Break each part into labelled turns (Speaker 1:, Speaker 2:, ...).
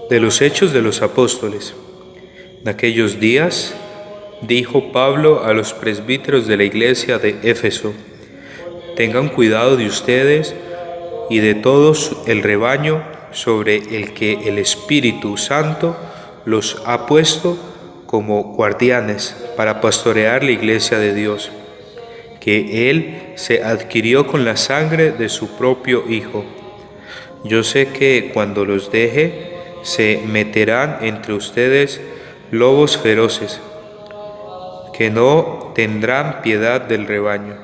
Speaker 1: De los Hechos de los Apóstoles. En aquellos días dijo Pablo a los presbíteros de la iglesia de Éfeso: tengan cuidado de ustedes y de todos el rebaño sobre el que el Espíritu Santo los ha puesto como guardianes para pastorear la iglesia de Dios, que Él se adquirió con la sangre de su propio Hijo. Yo sé que cuando los deje, se meterán entre ustedes lobos feroces, que no tendrán piedad del rebaño.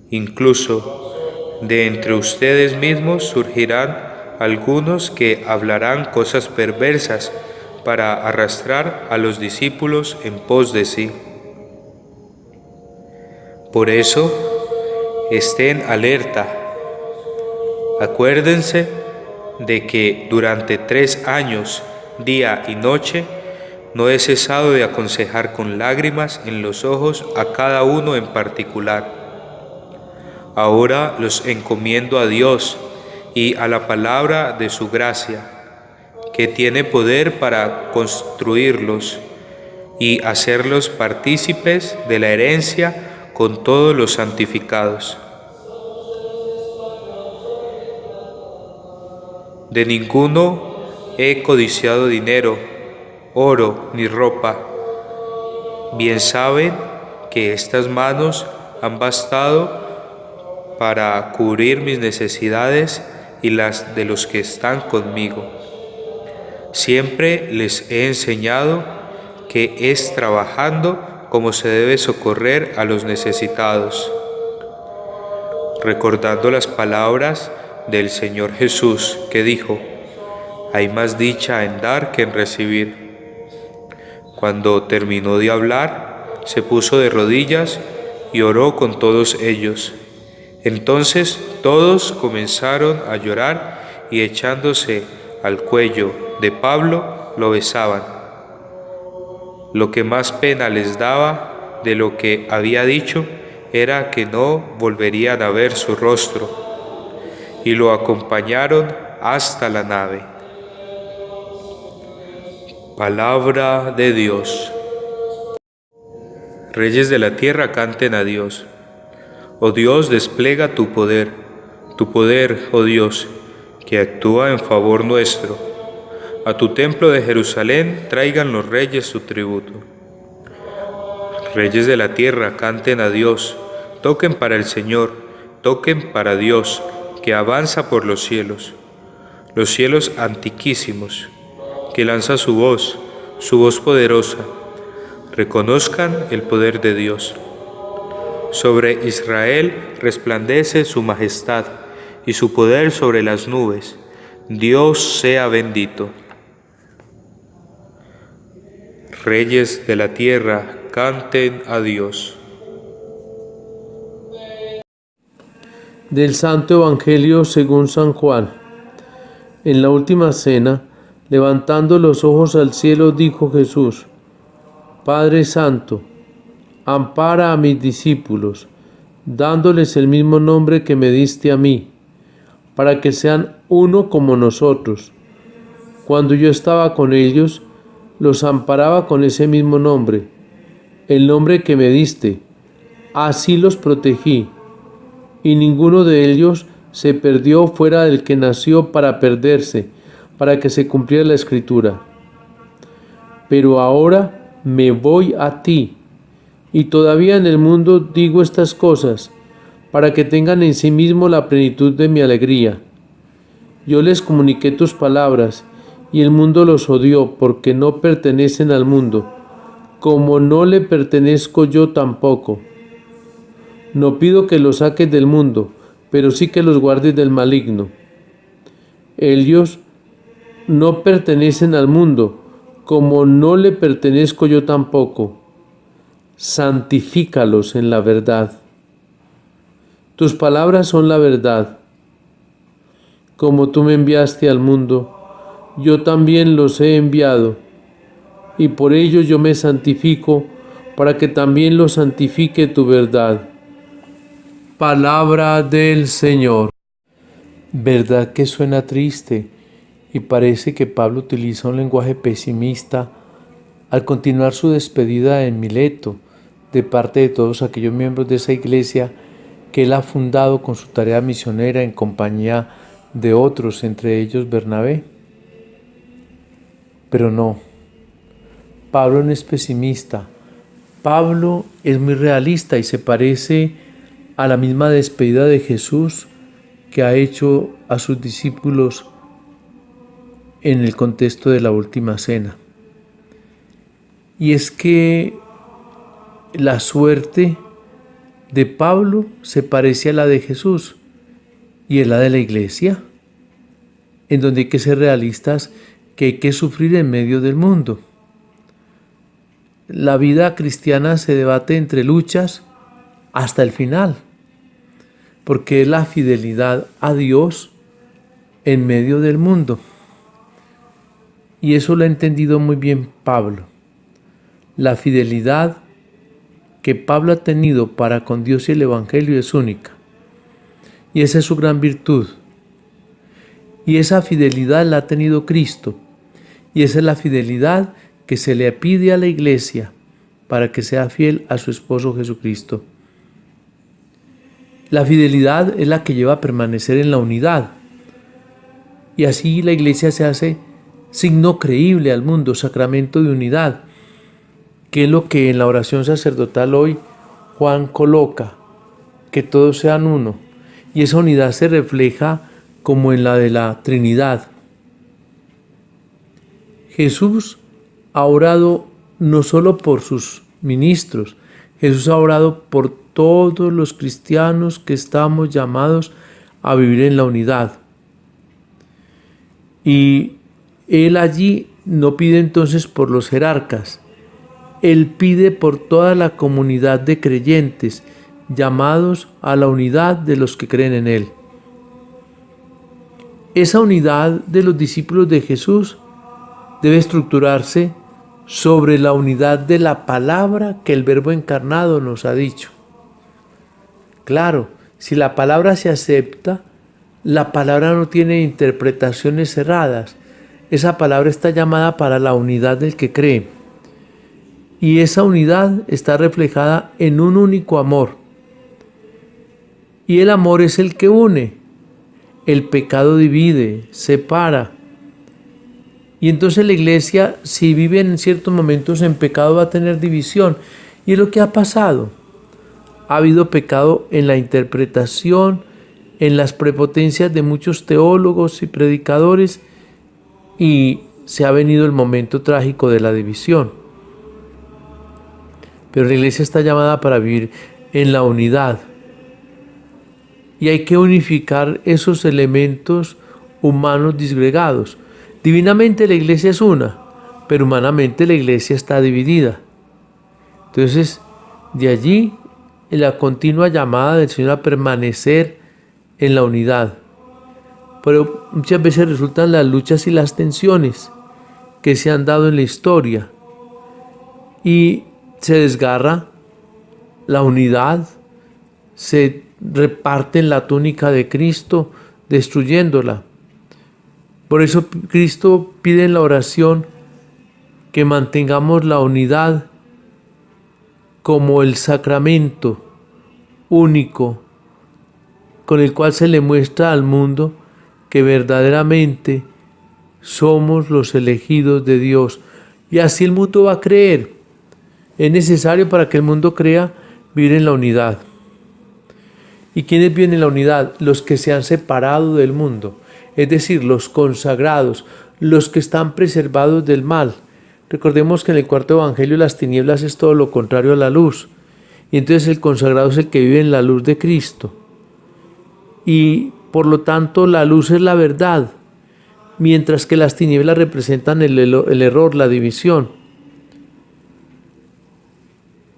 Speaker 1: Incluso de entre ustedes mismos surgirán algunos que hablarán cosas perversas para arrastrar a los discípulos en pos de sí. Por eso, estén alerta. Acuérdense de que durante 3 años, día y noche, no he cesado de aconsejar con lágrimas en los ojos a cada uno en particular. Ahora los encomiendo a Dios y a la palabra de su gracia, que tiene poder para construirlos y hacerlos partícipes de la herencia con todos los santificados. De ninguno he codiciado dinero, oro ni ropa. Bien saben que estas manos han bastado para cubrir mis necesidades y las de los que están conmigo. Siempre les he enseñado que es trabajando como se debe socorrer a los necesitados, recordando las palabras del Señor Jesús, que dijo: hay más dicha en dar que en recibir. Cuando terminó de hablar, se puso de rodillas y oró con todos ellos. Entonces todos comenzaron a llorar y echándose al cuello de Pablo lo besaban. Lo que más pena les daba de lo que había dicho era que no volverían a ver su rostro, y lo acompañaron hasta la nave. Palabra de Dios. Reyes de la tierra, canten a Dios. Oh Dios, despliega tu poder, oh Dios, que actúa en favor nuestro. A tu templo de Jerusalén traigan los reyes su tributo. Reyes de la tierra, canten a Dios, toquen para el Señor, toquen para Dios, que avanza por los cielos antiquísimos, que lanza su voz poderosa. Reconozcan el poder de Dios. Sobre Israel resplandece su majestad y su poder sobre las nubes. Dios sea bendito. Reyes de la tierra, canten a Dios.
Speaker 2: Del Santo Evangelio según San Juan. En la última cena, levantando los ojos al cielo, dijo Jesús: Padre Santo, ampara a mis discípulos, dándoles el mismo nombre que me diste a mí, para que sean uno como nosotros. Cuando yo estaba con ellos, los amparaba con ese mismo nombre, el nombre que me diste. Así los protegí, y ninguno de ellos se perdió fuera del que nació para perderse, para que se cumpliera la Escritura. Pero ahora me voy a ti, y todavía en el mundo digo estas cosas, para que tengan en sí mismo la plenitud de mi alegría. Yo les comuniqué tus palabras, y el mundo los odió, porque no pertenecen al mundo, como no le pertenezco yo tampoco. No pido que los saques del mundo, pero sí que los guardes del maligno. Ellos no pertenecen al mundo, como no le pertenezco yo tampoco. Santifícalos en la verdad. Tus palabras son la verdad. Como tú me enviaste al mundo, yo también los he enviado, y por ello yo me santifico, para que también los santifique tu verdad. Palabra del Señor. ¿Verdad que suena triste Y parece que Pablo utiliza un lenguaje pesimista al continuar su despedida en Mileto de parte de todos aquellos miembros de esa iglesia que él ha fundado con su tarea misionera en compañía de otros, entre ellos Bernabé. Pero no, Pablo no es pesimista. Pablo es muy realista y se parece a la misma despedida de Jesús que ha hecho a sus discípulos en el contexto de la última cena. Y es que la suerte de Pablo se parece a la de Jesús y es la de la iglesia, en donde hay que ser realistas, que hay que sufrir en medio del mundo. La vida cristiana se debate entre luchas hasta el final, porque es la fidelidad a Dios en medio del mundo. Y eso lo ha entendido muy bien Pablo. La fidelidad que Pablo ha tenido para con Dios y el Evangelio es única. Y esa es su gran virtud. Y esa fidelidad la ha tenido Cristo. Y esa es la fidelidad que se le pide a la iglesia para que sea fiel a su esposo Jesucristo. La fidelidad es la que lleva a permanecer en la unidad. Y así la iglesia se hace signo creíble al mundo, sacramento de unidad, que es lo que en la oración sacerdotal hoy Juan coloca, que todos sean uno. Y esa unidad se refleja como en la de la Trinidad. Jesús ha orado no solo por sus ministros, Jesús ha orado por todos los cristianos que estamos llamados a vivir en la unidad. Y Él allí no pide entonces por los jerarcas, Él pide por toda la comunidad de creyentes llamados a la unidad de los que creen en Él. Esa unidad de los discípulos de Jesús debe estructurarse sobre la unidad de la palabra que el Verbo encarnado nos ha dicho. Claro, si la palabra se acepta, la palabra no tiene interpretaciones cerradas. Esa palabra está llamada para la unidad del que cree. Y esa unidad está reflejada en un único amor. Y el amor es el que une. El pecado divide, separa. Y entonces la iglesia, si vive en ciertos momentos en pecado, va a tener división. Y es lo que ha pasado. Ha habido pecado en la interpretación, en las prepotencias de muchos teólogos y predicadores, y se ha venido el momento trágico de la división. Pero la iglesia está llamada para vivir en la unidad. Y hay que unificar esos elementos humanos disgregados. Divinamente la iglesia es una, pero humanamente la iglesia está dividida. Entonces, de allí la continua llamada del Señor a permanecer en la unidad. Pero muchas veces resultan las luchas y las tensiones que se han dado en la historia y se desgarra la unidad, se reparten la túnica de Cristo destruyéndola. Por eso Cristo pide en la oración que mantengamos la unidad como el sacramento único con el cual se le muestra al mundo que verdaderamente somos los elegidos de Dios. Y así el mundo va a creer. Es necesario para que el mundo crea vivir en la unidad. ¿Y quiénes viven en la unidad? Los que se han separado del mundo, es decir, los consagrados, los que están preservados del mal. Recordemos que en el cuarto evangelio las tinieblas es todo lo contrario a la luz. Y entonces el consagrado es el que vive en la luz de Cristo. Y por lo tanto la luz es la verdad, mientras que las tinieblas representan el error, la división.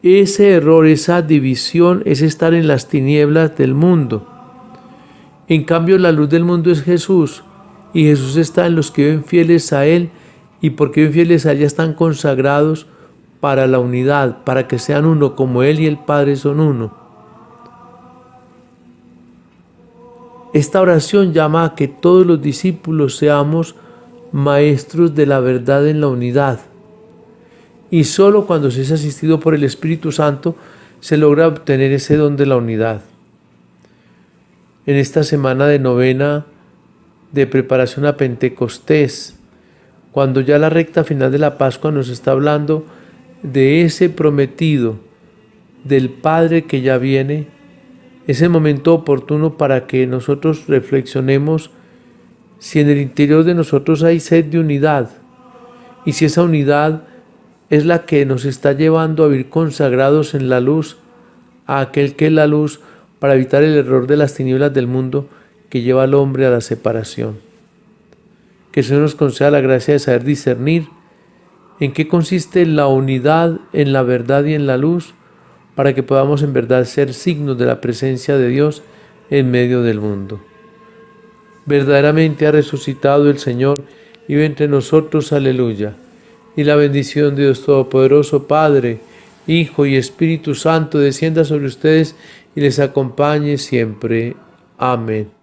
Speaker 2: Ese error, esa división es estar en las tinieblas del mundo. En cambio, la luz del mundo es Jesús, y Jesús está en los que viven fieles a Él, y porque viven fieles a Él ya están consagrados para la unidad, para que sean uno, como Él y el Padre son uno. Esta oración llama a que todos los discípulos seamos maestros de la verdad en la unidad. Y solo cuando se es asistido por el Espíritu Santo se logra obtener ese don de la unidad. En esta semana de novena de preparación a Pentecostés, cuando ya la recta final de la Pascua nos está hablando de ese prometido, del Padre que ya viene, es el momento oportuno para que nosotros reflexionemos si en el interior de nosotros hay sed de unidad y si esa unidad es la que nos está llevando a vivir consagrados en la luz, a aquel que es la luz, para evitar el error de las tinieblas del mundo que lleva al hombre a la separación. Que el Señor nos conceda la gracia de saber discernir en qué consiste la unidad en la verdad y en la luz, para que podamos en verdad ser signos de la presencia de Dios en medio del mundo. Verdaderamente ha resucitado el Señor y vive entre nosotros, aleluya. Y la bendición de Dios Todopoderoso, Padre, Hijo y Espíritu Santo, descienda sobre ustedes y les acompañe siempre. Amén.